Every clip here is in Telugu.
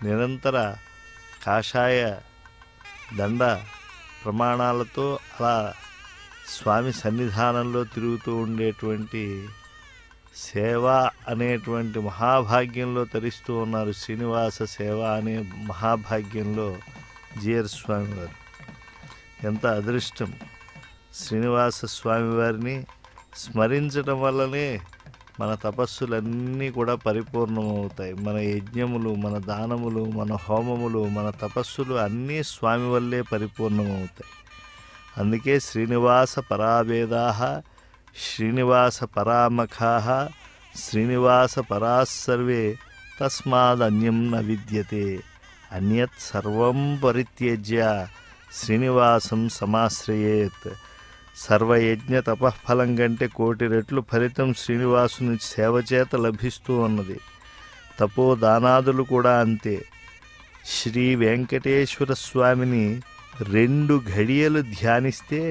నిరంతర కాషాయ దండ ప్రమాణాలతో అలా స్వామి సన్నిధానంలో తిరుగుతూ ఉండేటువంటి సేవ అనేటువంటి మహాభాగ్యంలో తరిస్తూ ఉన్నారు. శ్రీనివాస సేవ అనే మహాభాగ్యంలో జిఆర్ స్వామి వారు. ఎంత అదృష్టం! శ్రీనివాస స్వామి వారిని స్మరించడం వల్లనే మన తపస్సులన్నీ కూడా పరిపూర్ణమవుతాయి. మన యజ్ఞములు, మన దానములు, మన హోమములు, మన తపస్సులు అన్నీ స్వామి వల్లే పరిపూర్ణమవుతాయి. అందుకే శ్రీనివాస పరాభేదాః, శ్రీనివాస పరామఖాః, శ్రీనివాస పరాస్సర్వే తస్మాదన్యం న విద్యతే, అన్యత్ సర్వం పరిత్యజ్య శ్రీనివాసం సమాశ్రయేత్. సర్వయజ్ఞ తపఃఫలం కంటే 1,000,000 రెట్లు ఫలితం శ్రీనివాసుని సేవ చేత లభిస్తూ ఉన్నది. తపో దానాదులు కూడా అంతే. శ్రీ వెంకటేశ్వర స్వామిని 2 ఘడియలు ధ్యానిస్తే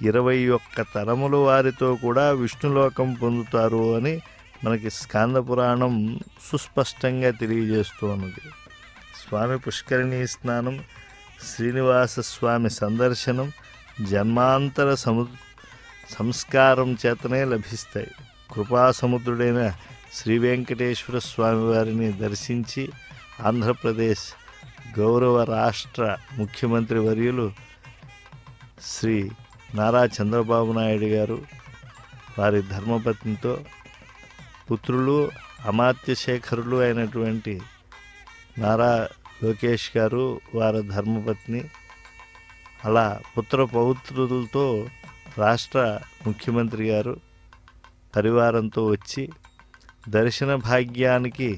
21 తరముల వారితో కూడా విష్ణులోకం పొందుతారు అని మనకి స్కాంద పురాణం సుస్పష్టంగా తెలియజేస్తూ ఉన్నది. స్వామి పుష్కరిణీ స్నానం, శ్రీనివాస స్వామి సందర్శనం జన్మాంతర సంస్కారం చేతనే లభిస్తాయి. కృపాసముద్రుడైన శ్రీ వెంకటేశ్వర స్వామి వారిని దర్శించి ఆంధ్రప్రదేశ్ గౌరవ రాష్ట్ర ముఖ్యమంత్రి వర్యులు శ్రీ నారా చంద్రబాబు నాయుడు గారు వారి ధర్మపత్నితో పుత్రులు అమాత్యశేఖరులు అయినటువంటి నారా లోకేష్ గారు వారి ధర్మపత్ని, అలా పుత్ర పౌత్రులతో రాష్ట్ర ముఖ్యమంత్రి గారు పరివారంతో వచ్చి దర్శన భాగ్యానికి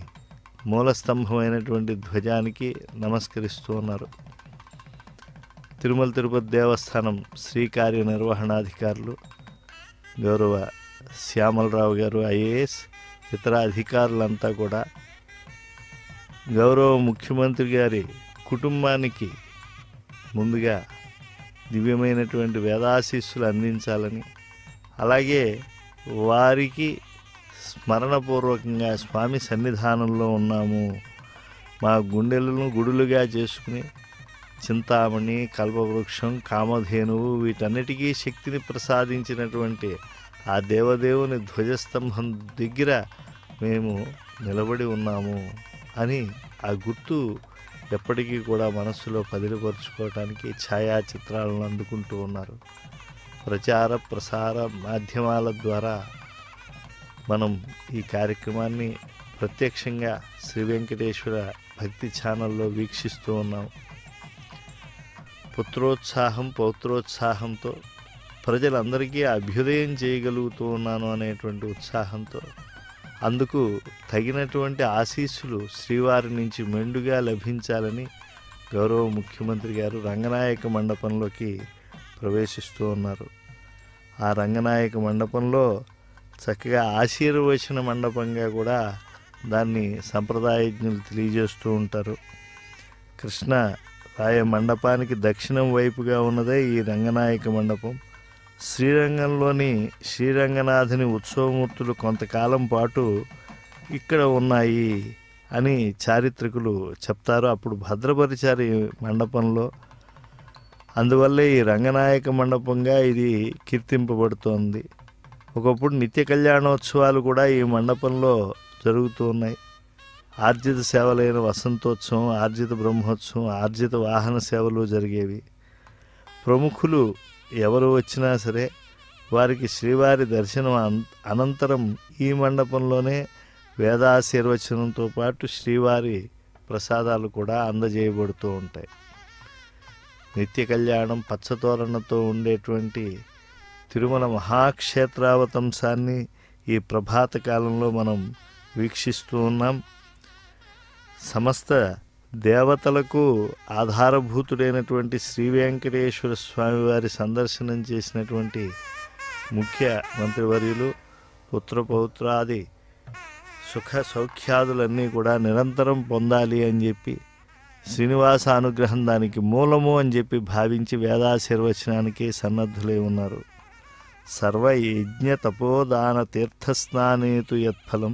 మూలస్తంభమైనటువంటి ధ్వజానికి నమస్కరిస్తూ ఉన్నారు. తిరుమల తిరుపతి దేవస్థానం శ్రీ కార్యనిర్వహణాధికారులు గౌరవ శ్యామలరావు గారు ఐఏఎస్, ఇతర అధికారులంతా కూడా గౌరవ ముఖ్యమంత్రి గారి కుటుంబానికి ముందుగా దివ్యమైనటువంటి వేదాశీస్సులు అందించాలని, అలాగే వారికి స్మరణపూర్వకంగా స్వామి సన్నిధానంలో ఉన్నాము, మా గుండెలను గుడులుగా చేసుకుని చింతామణి, కల్పవృక్షం, కామధేనువు వీటన్నిటికీ శక్తిని ప్రసాదించినటువంటి ఆ దేవదేవుని ధ్వజస్తంభం దగ్గర మేము నిలబడి ఉన్నాము అని ఆ గుర్తు ఎప్పటికీ కూడా మనస్సులో పదిలిపరుచుకోవటానికి ఛాయాచిత్రాలను అందుకుంటూ ఉన్నారు. ప్రచార ప్రసార మాధ్యమాల ద్వారా మనం ఈ కార్యక్రమాన్ని ప్రత్యక్షంగా శ్రీ వెంకటేశ్వర భక్తి ఛానల్లో వీక్షిస్తూ ఉన్నాం. పుత్రోత్సాహం పౌత్రోత్సాహంతో ప్రజలందరికీ అభ్యుదయం చేయగలుగుతూ ఉన్నాను అనేటువంటి ఉత్సాహంతో, అందుకు తగినటువంటి ఆశీస్సులు శ్రీవారి నుంచి మెండుగా లభించాలని గౌరవ ముఖ్యమంత్రి గారు రంగనాయక మండపంలోకి ప్రవేశిస్తూ ఉన్నారు. ఆ రంగనాయక మండపంలో చక్కగా ఆశీర్వచన మండపంగా కూడా దాన్ని సంప్రదాయజ్ఞులు తెలియజేస్తూ ఉంటారు. కృష్ణ రాయ మండపానికి దక్షిణం వైపుగా ఉన్నదే ఈ రంగనాయక మండపం. శ్రీరంగంలోని శ్రీరంగనాథుని ఉత్సవమూర్తులు కొంతకాలం పాటు ఇక్కడ ఉన్నాయి అని చారిత్రకులు చెప్తారు. అప్పుడు భద్రపరిచారు ఈ మండపంలో. అందువల్లే ఈ రంగనాయక మండపంగా ఇది కీర్తింపబడుతోంది. ఒకప్పుడు నిత్య కళ్యాణోత్సవాలు కూడా ఈ మండపంలో జరుగుతూ ఉన్నాయి. ఆర్జిత సేవలైన వసంతోత్సవం, ఆర్జిత బ్రహ్మోత్సవం, ఆర్జిత వాహన సేవలు జరిగేవి. ప్రముఖులు ఎవరు వచ్చినా సరే వారికి శ్రీవారి దర్శనం అనంతరం ఈ మండపంలోనే వేదాశీర్వచనంతో పాటు శ్రీవారి ప్రసాదాలు కూడా అందజేయబడుతూ ఉంటాయి. నిత్య కళ్యాణం పచ్చతోరణతో ఉండేటువంటి తిరుమల మహాక్షేత్రావతంసాన్ని ఈ ప్రభాత కాలంలో మనం వీక్షిస్తూ ఉన్నాం. సమస్త దేవతలకు ఆధారభూతుడైనటువంటి శ్రీ వెంకటేశ్వర స్వామివారి సందర్శనం చేసినటువంటి ముఖ్య మంత్రివర్యులు పుత్రపౌత్రాది సుఖ సౌఖ్యాదులన్నీ కూడా నిరంతరం పొందాలి అని చెప్పి శ్రీనివాస అనుగ్రహం దానికి మూలము అని చెప్పి భావించి వేదాశీర్వచనానికి సన్నద్ధులై ఉన్నారు. సర్వయజ్ఞ తపోదాన తీర్థస్నానేతు యత్ఫలం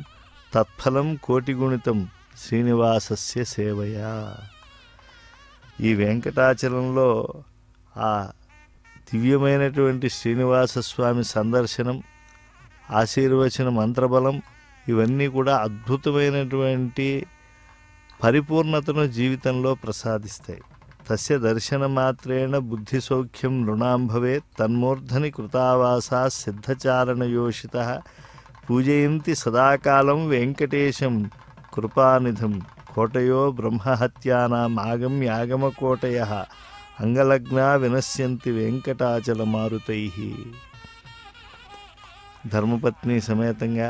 తత్ఫలం కోటిగుణితం శ్రీనివాసస్య సేవయా. ఈ వెంకటాచలంలో ఆ దివ్యమైనటువంటి శ్రీనివాస స్వామి సందర్శనం, ఆశీర్వచన మంత్రబలం ఇవన్నీ కూడా అద్భుతమైనటువంటి పరిపూర్ణతను జీవితంలో ప్రసాదిస్తాయి. తస్య దర్శనమాత్రేణ బుద్ధి సౌఖ్యం నృణాం భవేత్ తన్మూర్ధని కృతావాసా సిద్ధచారణయోషిత పూజయంతి సదాకాలం వెంకటేశం కృపానిధం. కోటయో బ్రహ్మహత్యానాం ఆగమ్యాగమకోటయః అంగలగ్నా వినశ్యంతి వెంకటాచల మారుతై. ధర్మపత్ని సమేతంగా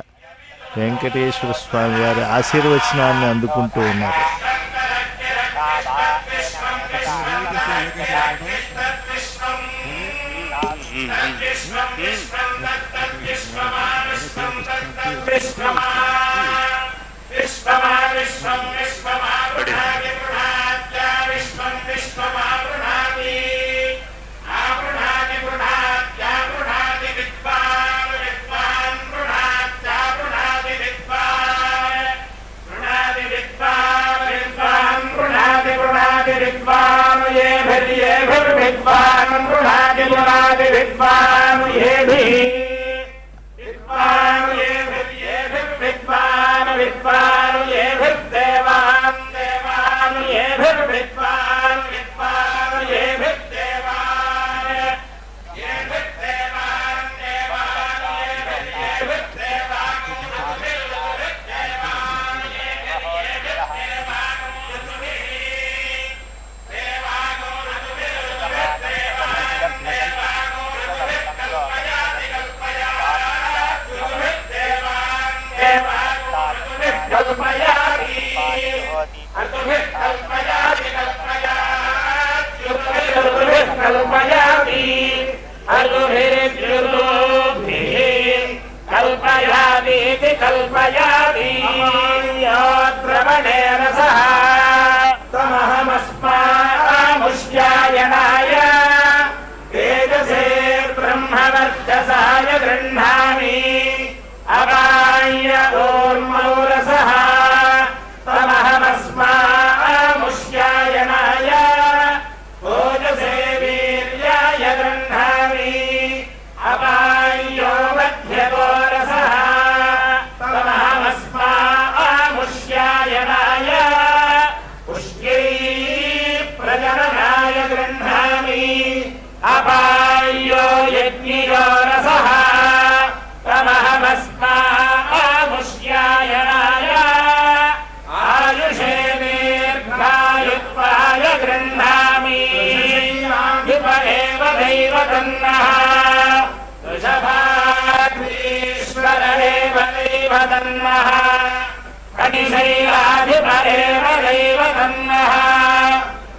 వెంకటేశ్వర స్వామి వారి ఆశీర్వచనాన్ని అందుకుంటూ ఉన్నారు.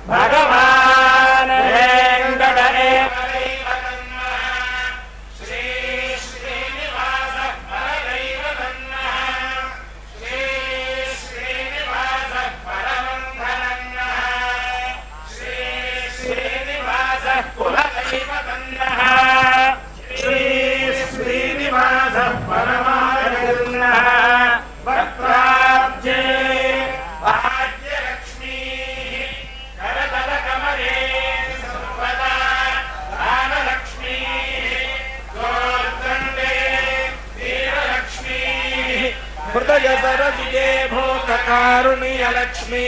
భగవాన్ हृदयसरसिजे भूतकारुण्यलक्ष्मी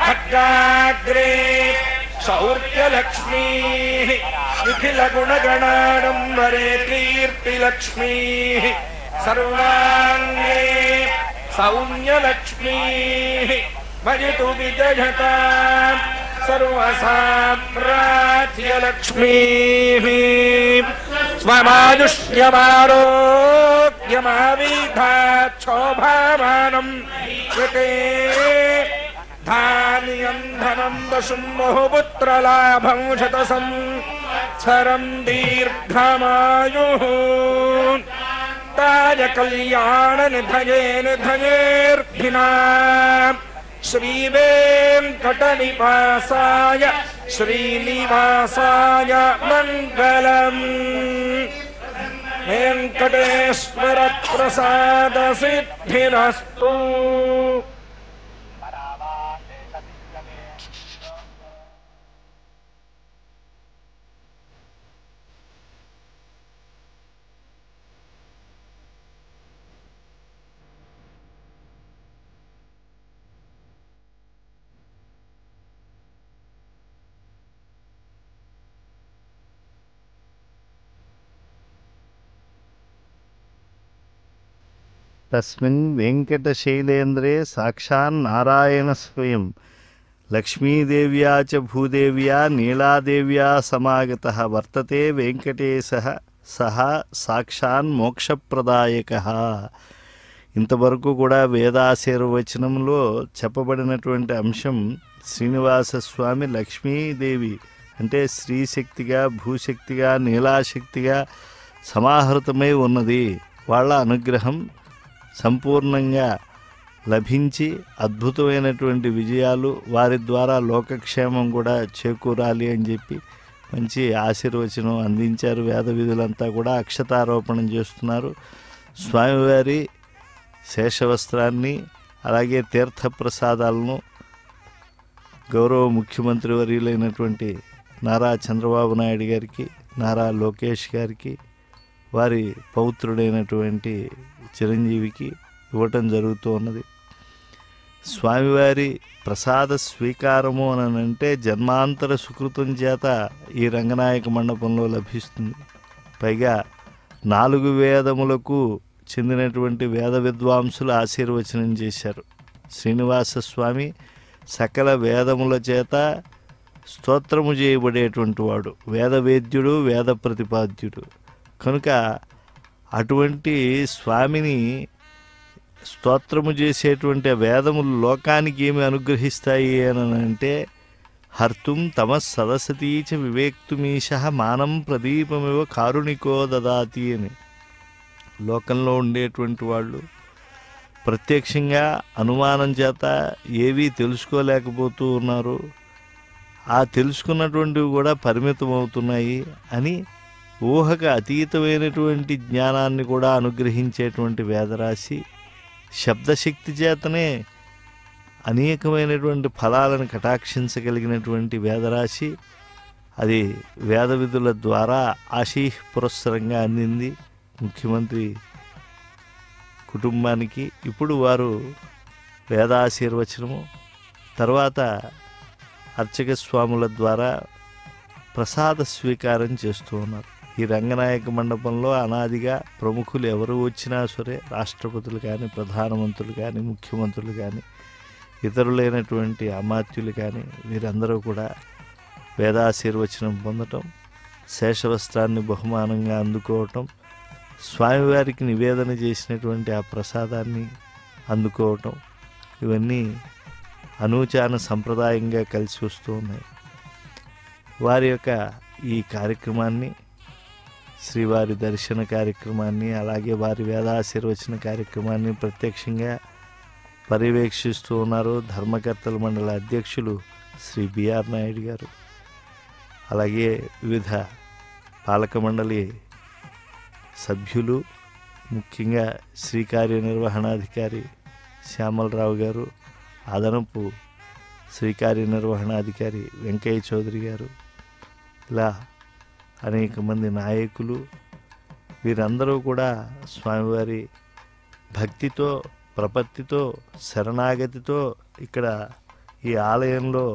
खड्गाग्रे शौर्यलक्ष्मी निखिलगुणगणाडम्बरे कीर्तिलक्ष्मी सर्वाङ्गे सौम्यलक्ष्मी भजतु विजयता सर्वसाम्राज्यलक्ष्मी स्वमायुष्यमारोग्यमाविधाच्छोभामानं कृते धान्यं धनं वशुं बहुपुत्रलाभं शतसंवत्सरं दीर्घमायुः ताय कल्याणनिधये निधयेऽर्थिनाम् श्रीवेङ्कटनिवासाय श्रीनिवासाय मङ्गलम् वेङ्कटेश्वर प्रसाद सिद्धिरस्तु। తస్మిన్ వెంకటశైలేంద్రే సాక్షాన్నారాయణ స్వయం లక్ష్మీదేవ్యా చ భూదేవ్యా నీలాదేవ్యా సమాగతః వర్తతే వెంకటేశః సహ సాక్షాన్ మోక్షప్రదాయకః. ఇంతవరకు కూడా వేదాశీర్వచనంలో చెప్పబడినటువంటి అంశం శ్రీనివాసస్వామి లక్ష్మీదేవి అంటే స్త్రీశక్తిగా, భూశక్తిగా, నీలాశక్తిగా సమాహృతమై ఉన్నది. వాళ్ళ అనుగ్రహం సంపూర్ణంగా లభించి అద్భుతమైనటువంటి విజయాలు వారి ద్వారా లోకక్షేమం కూడా చేకూరాలి అని చెప్పి మంచి ఆశీర్వచనం అందించారు. వేద విధులంతా కూడా అక్షతారోపణం చేస్తున్నారు. స్వామివారి శేషవస్త్రాన్ని అలాగే తీర్థప్రసాదాలను గౌరవ ముఖ్యమంత్రి వర్యులైనటువంటి నారా చంద్రబాబు నాయుడు గారికి, నారా లోకేష్ గారికి, వారి పౌత్రుడైనటువంటి చిరంజీవికి ఇవ్వటం జరుగుతూ ఉన్నది. స్వామివారి ప్రసాద స్వీకారము అని అంటే జన్మాంతర సుకృతం చేత ఈ రంగనాయక మండపంలో లభిస్తుంది. పైగా 4 వేదములకు చెందినటువంటి వేద విద్వాంసులు ఆశీర్వచనం చేశారు. శ్రీనివాస స్వామి సకల వేదముల చేత స్తోత్రము చేయబడేటువంటి వాడు, వేదవేద్యుడు, వేద ప్రతిపాద్యుడు. కనుక అటువంటి స్వామిని స్తోత్రము చేసేటువంటి వేదములు లోకానికి ఏమి అనుగ్రహిస్తాయి అని అంటే హర్తుం తమ సదసతీచ వివేక్తుమీశ మానం ప్రదీపమివ కారుణికో దదాతి అని. లోకంలో ఉండేటువంటి వాళ్ళు ప్రత్యక్షంగా అనుమానం చేత ఏవీ తెలుసుకోలేకపోతూ ఉన్నారు. ఆ తెలుసుకున్నటువంటివి కూడా పరిమితం అవుతున్నాయి అని ఊహకు అతీతమైనటువంటి జ్ఞానాన్ని కూడా అనుగ్రహించేటువంటి వేదరాశి, శబ్దశక్తి చేతనే అనేకమైనటువంటి ఫలాలను కటాక్షించగలిగినటువంటి వేదరాశి, అది వేద విధుల ద్వారా ఆశీఃపురస్సరంగా అందింది ముఖ్యమంత్రి కుటుంబానికి. ఇప్పుడు వారు వేదాశీర్వచనము తర్వాత అర్చక స్వాముల ద్వారా ప్రసాద స్వీకారం చేస్తూ ఉన్నారు. ఈ రంగనాయక మండపంలో అనాదిగా ప్రముఖులు ఎవరు వచ్చినా సరే, రాష్ట్రపతులు కానీ, ప్రధానమంత్రులు కానీ, ముఖ్యమంత్రులు కానీ, ఇతరులైనటువంటి అమాత్యులు కానీ, వీరందరూ కూడా వేదాశీర్వచనం పొందటం, శేషవస్త్రాన్ని బహుమానంగా అందుకోవటం, స్వామివారికి నివేదన చేసినటువంటి ఆ ప్రసాదాన్ని అందుకోవటం, ఇవన్నీ అనూచాన సంప్రదాయంగా కలిసి వస్తూ ఉన్నాయి. వారి యొక్క ఈ కార్యక్రమాన్ని, శ్రీవారి దర్శన కార్యక్రమాన్ని, అలాగే వారి వేదాశీర్వచన కార్యక్రమాన్ని ప్రత్యక్షంగా పర్యవేక్షిస్తూ ఉన్నారు ధర్మకర్తల మండలి అధ్యక్షులు శ్రీ బిఆర్ నాయుడు గారు. అలాగే వివిధ పాలక మండలి సభ్యులు, ముఖ్యంగా శ్రీ కార్యనిర్వహణాధికారి శ్యామలరావు గారు, అదనపు శ్రీ కార్యనిర్వహణాధికారి వెంకయ్య చౌదరి గారు, ఇలా అనేక మంది నాయకులు, వీరందరూ కూడా స్వామివారి భక్తితో, ప్రపత్తితో, శరణాగతితో ఇక్కడ ఈ ఆలయంలో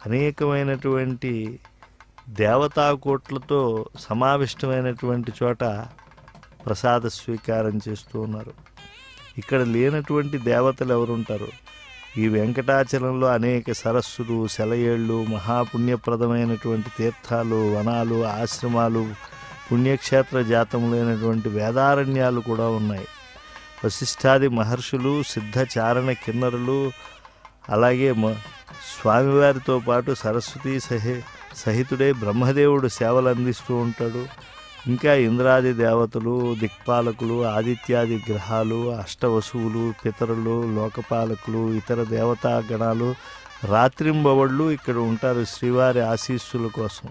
అనేకమైనటువంటి దేవతాకోట్లతో సమావిష్టమైనటువంటి చోట ప్రసాద స్వీకారం చేస్తూ ఉన్నారు. ఇక్కడ లేనటువంటి దేవతలు ఎవరుంటారు? ఈ వెంకటాచలంలో అనేక సరస్సులు, సెలయేళ్ళు, మహాపుణ్యప్రదమైనటువంటి తీర్థాలు, వనాలు, ఆశ్రమాలు, పుణ్యక్షేత్ర జాతములైనటువంటి వేదారణ్యాలు కూడా ఉన్నాయి. వశిష్ఠాది మహర్షులు, సిద్ధచారణ కిన్నరులు, అలాగే స్వామివారితో పాటు సరస్వతీ సహితుడే బ్రహ్మదేవుడు సేవలు అందిస్తూ ఉంటాడు. ఇంకా ఇంద్రాది దేవతలు, దిక్పాలకులు, ఆదిత్యాది గ్రహాలు, అష్టవసువులు, పితరులు, లోకపాలకులు, ఇతర దేవతాగణాలు రాత్రింబవళ్ళు ఇక్కడ ఉంటారు శ్రీవారి ఆశీస్సుల కోసం.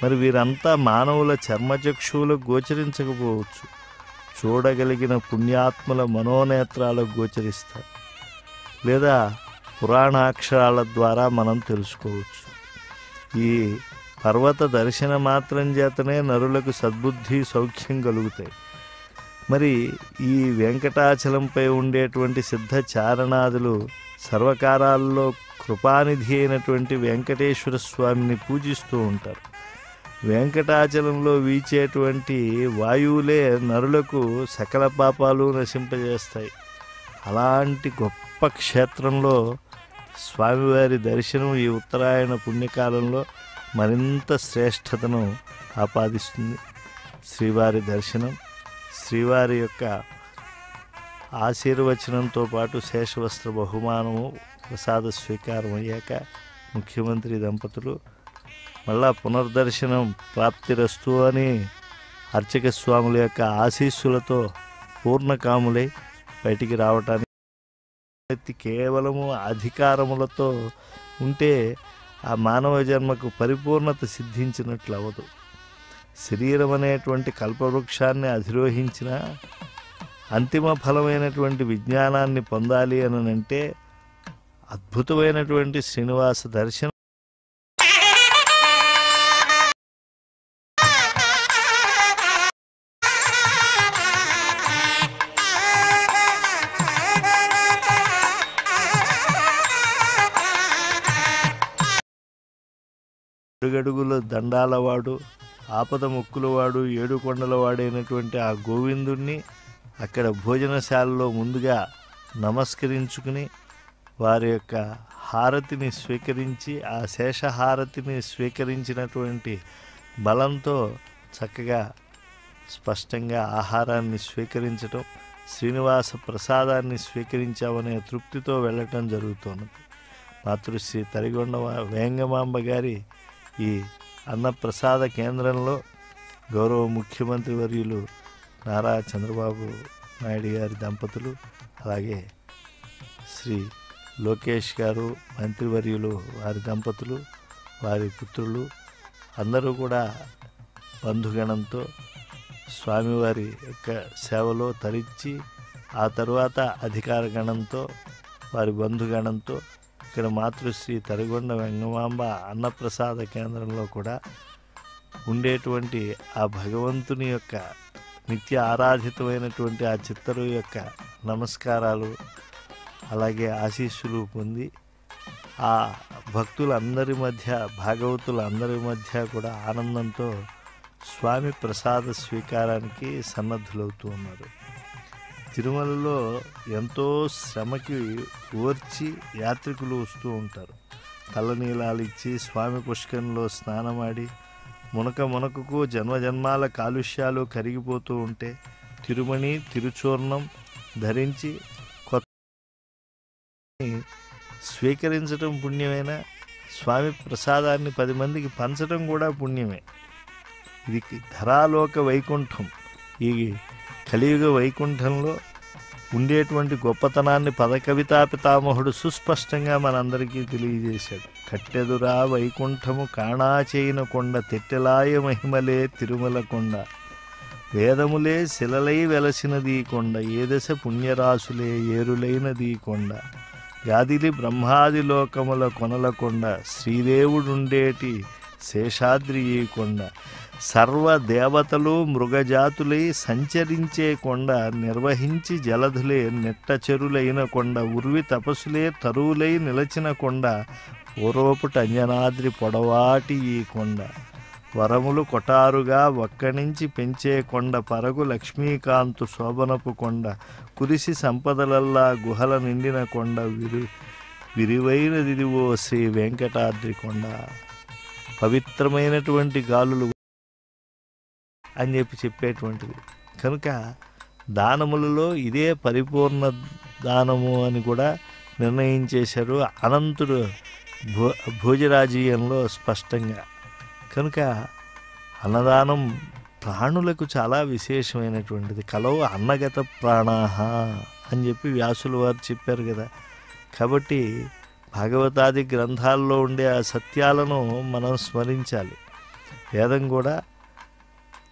మరి వీరంతా మానవుల చర్మచక్షువులకు గోచరించకపోవచ్చు, చూడగలిగిన పుణ్యాత్మల మనోనేత్రాలకు గోచరిస్తారు, లేదా పురాణాక్షరాల ద్వారా మనం తెలుసుకోవచ్చు. ఈ పర్వత దర్శన మాత్రం చేతనే నరులకు సద్బుద్ధి, సౌఖ్యం కలుగుతాయి. మరి ఈ వెంకటాచలంపై ఉండేటువంటి సిద్ధచారణాదులు సర్వకారాల్లో కృపానిధి అయినటువంటి వెంకటేశ్వర స్వామిని పూజిస్తూ ఉంటారు. వెంకటాచలంలో వీచేటువంటి వాయువులే నరులకు సకల పాపాలు నశింపజేస్తాయి. అలాంటి గొప్ప క్షేత్రంలో స్వామివారి దర్శనం ఈ ఉత్తరాయణ పుణ్యకాలంలో మరింత శ్రేష్టతను ఆపాదిస్తుంది. శ్రీవారి దర్శనం, శ్రీవారి యొక్క ఆశీర్వచనంతో పాటు శేషవస్త్ర బహుమానము ప్రసాద స్వీకారం అయ్యాక ముఖ్యమంత్రి దంపతులు మళ్ళా పునర్దర్శనం ప్రాప్తిరస్తు అని అర్చక స్వాముల యొక్క ఆశీస్సులతో పూర్ణకాములై బయటికి రావటానికి కేవలము అధికారములతో ఉంటే ఆ మానవ జన్మకు పరిపూర్ణత సిద్ధించినట్లు అవ్వదు. శరీరం అనేటువంటి కల్పవృక్షాన్ని అధిరోహించిన అంతిమ ఫలమైనటువంటి విజ్ఞానాన్ని పొందాలి అని అంటే అద్భుతమైనటువంటి శ్రీనివాస దర్శనం. అడుగడుగుల దండాలవాడు, ఆపద మొక్కులవాడు, ఏడుకొండలవాడైనటువంటి ఆ గోవిందుణ్ణి అక్కడ భోజనశాలలో ముందుగా నమస్కరించుకుని వారి యొక్క హారతిని స్వీకరించి ఆ శేషహారతిని స్వీకరించినటువంటి బలంతో చక్కగా స్పష్టంగా ఆహారాన్ని స్వీకరించటం, శ్రీనివాస ప్రసాదాన్ని స్వీకరించామనే తృప్తితో వెళ్ళటం జరుగుతున్నది. మాతృశ్రీ తరిగొండ వేంగమాంబ గారి ఈ అన్నప్రసాద కేంద్రంలో గౌరవ ముఖ్యమంత్రి వర్యులు నారా చంద్రబాబు నాయుడు గారి దంపతులు, అలాగే శ్రీ లోకేష్ గారు మంత్రివర్యులు వారి దంపతులు, వారి పుత్రులు అందరూ కూడా బంధుగణంతో స్వామివారి యొక్క సేవలో తరించి ఆ తరువాత అధికార గణంతో వారి బంధుగణంతో ఇక్కడ మాతృశ్రీ తరిగొండ వెంగమాంబ అన్నప్రసాద కేంద్రంలో కూడా ఉండేటువంటి ఆ భగవంతుని యొక్క నిత్య ఆరాధితమైనటువంటి ఆ చిత్తరు యొక్క నమస్కారాలు అలాగే ఆశీస్సులు పొంది ఆ భక్తులందరి మధ్య, భాగవతులందరి మధ్య కూడా ఆనందంతో స్వామి ప్రసాద స్వీకారానికి సన్నద్ధులవుతూ ఉన్నారు. తిరుమలలో ఎంతో శ్రమకి ఓర్చి యాత్రికులు వస్తూ ఉంటారు. తలనీలాలు ఇచ్చి స్వామి పుష్కరంలో స్నానమాడి మునకకు జన్మజన్మాల కాలుష్యాలు కరిగిపోతూ ఉంటే తిరుమణి తిరుచూర్ణం ధరించి కొత్త స్వీకరించడం పుణ్యమైన, స్వామి ప్రసాదాన్ని 10 మందికి పంచడం కూడా పుణ్యమే. ఇది ధరాలోక వైకుంఠం. ఈ కలియుగ వైకుంఠంలో ఉండేటువంటి గొప్పతనాన్ని పదకవితా పితామహుడు సుస్పష్టంగా మనందరికీ తెలియజేశాడు. కట్టెదురా వైకుంఠము కాణాచేయిన కొండ, తెట్టెలాయ మహిమలే తిరుమల కొండ, వేదములే శిలలై వెలసినదీ కొండ, ఏదశ పుణ్యరాశులే ఏరులైనదీ కొండ, గాదిలి బ్రహ్మాది లోకముల కొనల కొండ, శ్రీదేవుడుండేటి శేషాద్రి ఈ కొండ, సర్వదేవతలు మృగజాతులై సంచరించే కొండ, నిర్వహించి జలధులే నెట్టచెరులైన కొండ, ఉర్వి తపస్సులే తరువులై నిలచిన కొండ, పూర్వపుట అంజనాద్రి పొడవాటి ఈ కొండ, వరములు కొటారుగా ఒక్కనించి పెంచే కొండ, పరగు లక్ష్మీకాంతు శోభనపు కొండ, కురిసి సంపదలల్లా గుహల నిండిన కొండ, విరివైనదిదివో శ్రీ వెంకటాద్రి కొండ, పవిత్రమైనటువంటి గాలులు అని చెప్పేటువంటిది. కనుక దానములలో ఇదే పరిపూర్ణ దానము అని కూడా నిర్ణయించేశారు అనంతుడు భోజరాజీయంలో స్పష్టంగా. కనుక అన్నదానం ప్రాణులకు చాలా విశేషమైనటువంటిది. కలవు అన్నగత ప్రాణాహ అని చెప్పి వ్యాసుల వారు చెప్పారు కదా. కాబట్టి భాగవతాది గ్రంథాల్లో ఉండే ఆ సత్యాలను మనం స్మరించాలి. వేదం కూడా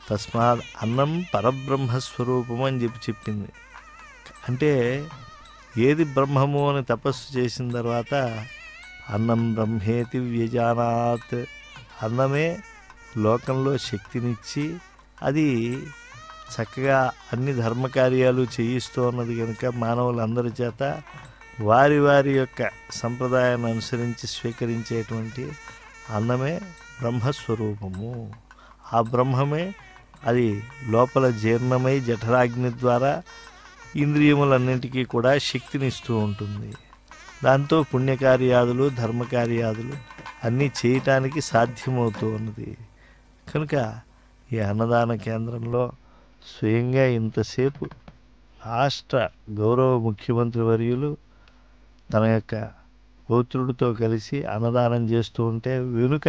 తస్మాత్ అన్నం పరబ్రహ్మస్వరూపము అని చెప్పింది. అంటే ఏది బ్రహ్మము అని తపస్సు చేసిన తర్వాత అన్నం బ్రహ్మేతి వ్యజానాత్, అన్నమే లోకంలో శక్తినిచ్చి అది చక్కగా అన్ని ధర్మకార్యాలు చేయిస్తూ ఉన్నది. కనుక మానవులందరి చేత వారి వారి యొక్క సంప్రదాయాన్ని అనుసరించి స్వీకరించేటువంటి అన్నమే బ్రహ్మస్వరూపము. ఆ బ్రహ్మమే అది లోపల జీర్ణమై జఠరాగ్ని ద్వారా ఇంద్రియములన్నింటికీ కూడా శక్తినిస్తూ ఉంటుంది. దాంతో పుణ్యకార్యాదులు ధర్మకార్యాదులు అన్నీ చేయటానికి సాధ్యమవుతూ ఉన్నది. కనుక ఈ అన్నదాన కేంద్రంలో స్వయంగా ఇంతసేపు రాష్ట్ర గౌరవ ముఖ్యమంత్రి వర్యులు తన యొక్క పౌత్రుడితో కలిసి అన్నదానం చేస్తూ ఉంటే వెనుక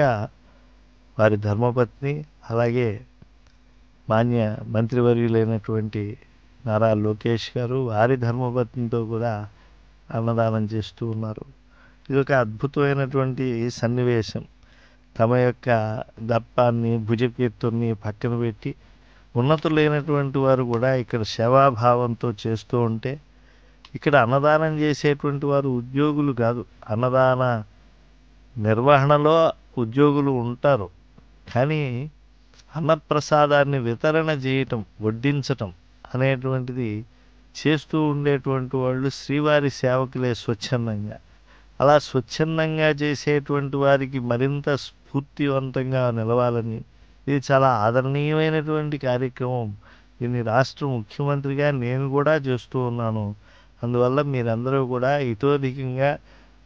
వారి ధర్మపత్ని అలాగే మాన్య మంత్రివర్యులైనటువంటి నారా లోకేష్ గారు వారి ధర్మపత్నితో కూడా అన్నదానం చేస్తూ ఉన్నారు. ఇది ఒక అద్భుతమైనటువంటి సన్నివేశం. తమ యొక్క దర్పాన్ని భుజకీర్తుని పక్కన పెట్టి ఉన్నతులైనటువంటి వారు కూడా ఇక్కడ సేవాభావంతో చేస్తూ ఉంటే, ఇక్కడ అన్నదానం చేసేటువంటి వారు ఉద్యోగులు కాదు. అన్నదాన నిర్వహణలో ఉద్యోగులు ఉంటారు, కానీ అన్నప్రసాదాన్ని వితరణ చేయటం, వడ్డించటం అనేటువంటిది చేస్తూ ఉండేటువంటి వాళ్ళు శ్రీవారి సేవకులే స్వచ్ఛందంగా. అలా స్వచ్ఛందంగా చేసేటువంటి వారికి మరింత స్ఫూర్తివంతంగా నిలవాలని, ఇది చాలా ఆదరణీయమైనటువంటి కార్యక్రమం. దీన్ని రాష్ట్ర ముఖ్యమంత్రిగా నేను కూడా చేస్తూ ఉన్నాను. అందువల్ల మీరందరూ కూడా ఇతోధికంగా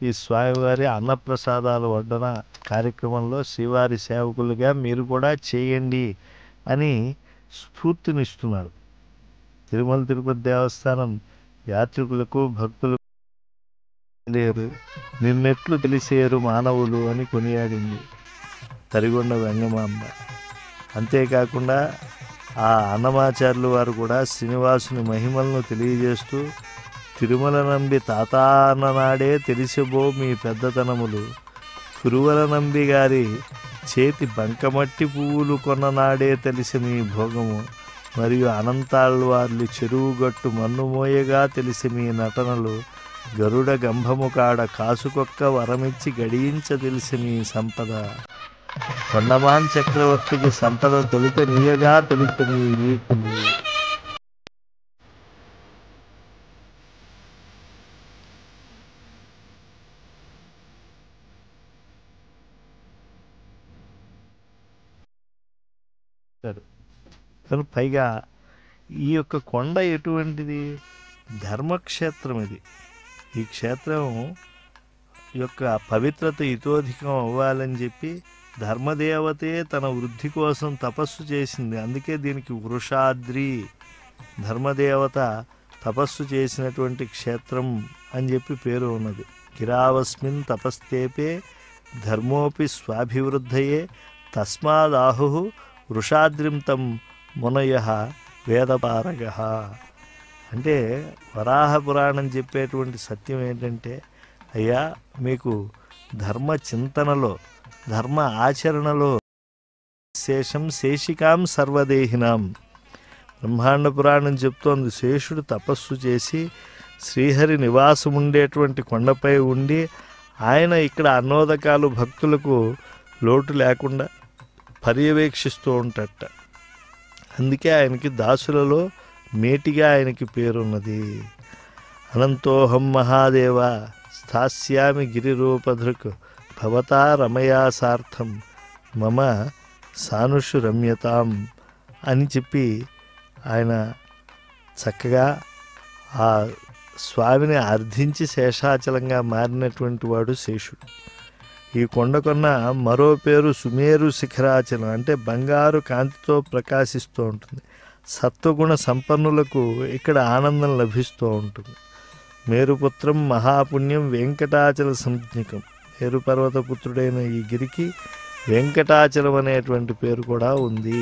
ఈ స్వామివారి అన్నప్రసాదాల వడ్డన కార్యక్రమంలో శ్రీవారి సేవకులుగా మీరు కూడా చేయండి అని స్ఫూర్తినిస్తున్నారు. తిరుమల తిరుపతి దేవస్థానం యాత్రికులకు భక్తులకు లేరు, నిన్నెట్లు తెలిసేరు మానవులు అని కొనియాడింది తరిగొండ వెంగమాంబ. అంతేకాకుండా ఆ అన్నమాచార్యులు వారు కూడా శ్రీనివాసుని మహిమలను తెలియజేస్తూ, తిరుమల నంబి తాతాన్ననాడే తెలిసిబో మీ పెద్దతనములు, కురువల నంబి గారి చేతి బంకమట్టి పువ్వులు కొన్ననాడే తెలిసి మీ భోగము, మరియు అనంతాళ్వార్లు చెరువుగట్టు మన్నుమోయగా తెలిసి మీ నటనలు, గరుడ గంభము కాడ కాసుకొక్క వరమిచ్చి గడియించ తెలిసి మీ సంపద, కొండమాన్ చక్రవర్తికి సంపద తొలుత నీయగా తొలుత నీ నీకుని. కానీ పైగా ఈ యొక్క కొండ ఎటువంటిది? ధర్మక్షేత్రం ఇది. ఈ క్షేత్రం యొక్క పవిత్రత ఇతోధికం అవ్వాలని చెప్పి ధర్మదేవతే తన వృద్ధి కోసం తపస్సు చేసింది. అందుకే దీనికి వృషాద్రి, ధర్మదేవత తపస్సు చేసినటువంటి క్షేత్రం అని చెప్పి పేరు ఉన్నది. గిరావస్మిన్ తపస్తేపే ధర్మోపి స్వాభివృద్ధయే తస్మాదాహు వృషాద్రిం తం మునయ వేదపారగ. అంటే వరాహ పురాణం చెప్పేటువంటి సత్యం ఏంటంటే, అయ్యా మీకు ధర్మ చింతనలో ధర్మ ఆచరణలో శేషం శేషికాం సర్వదేహినాం. బ్రహ్మాండ పురాణం చెప్తోంది, శేషుడు తపస్సు చేసి శ్రీహరి నివాసం ఉండేటువంటి కొండపై ఉండి ఆయన ఇక్కడ అన్నోదకాలు భక్తులకు లోటు లేకుండా పర్యవేక్షిస్తూ ఉంటాడట. అందుకే ఆయనకి దాసులలో మేటిగా ఆయనకి పేరున్నది. అనంతోహం మహాదేవ స్థాస్యామి గిరిరూపధృక్ భవతా రమయా సార్థం మమ సానుషు రమ్యతాం అని చెప్పి ఆయన చక్కగా ఆ స్వామిని అర్థించి శేషాచలంగా మారినటువంటి వాడు శేషుడు. ఈ కొండకొన్న మరో పేరు సుమేరు శిఖరాచలం, అంటే బంగారు కాంతితో ప్రకాశిస్తూ ఉంటుంది. సత్వగుణ సంపన్నులకు ఇక్కడ ఆనందం లభిస్తూ ఉంటుంది. మేరుపుత్రం మహాపుణ్యం వెంకటాచల సంజ్ఞకం. మేరు పర్వత పుత్రుడైన ఈ గిరికి వెంకటాచలం అనేటువంటి పేరు కూడా ఉంది.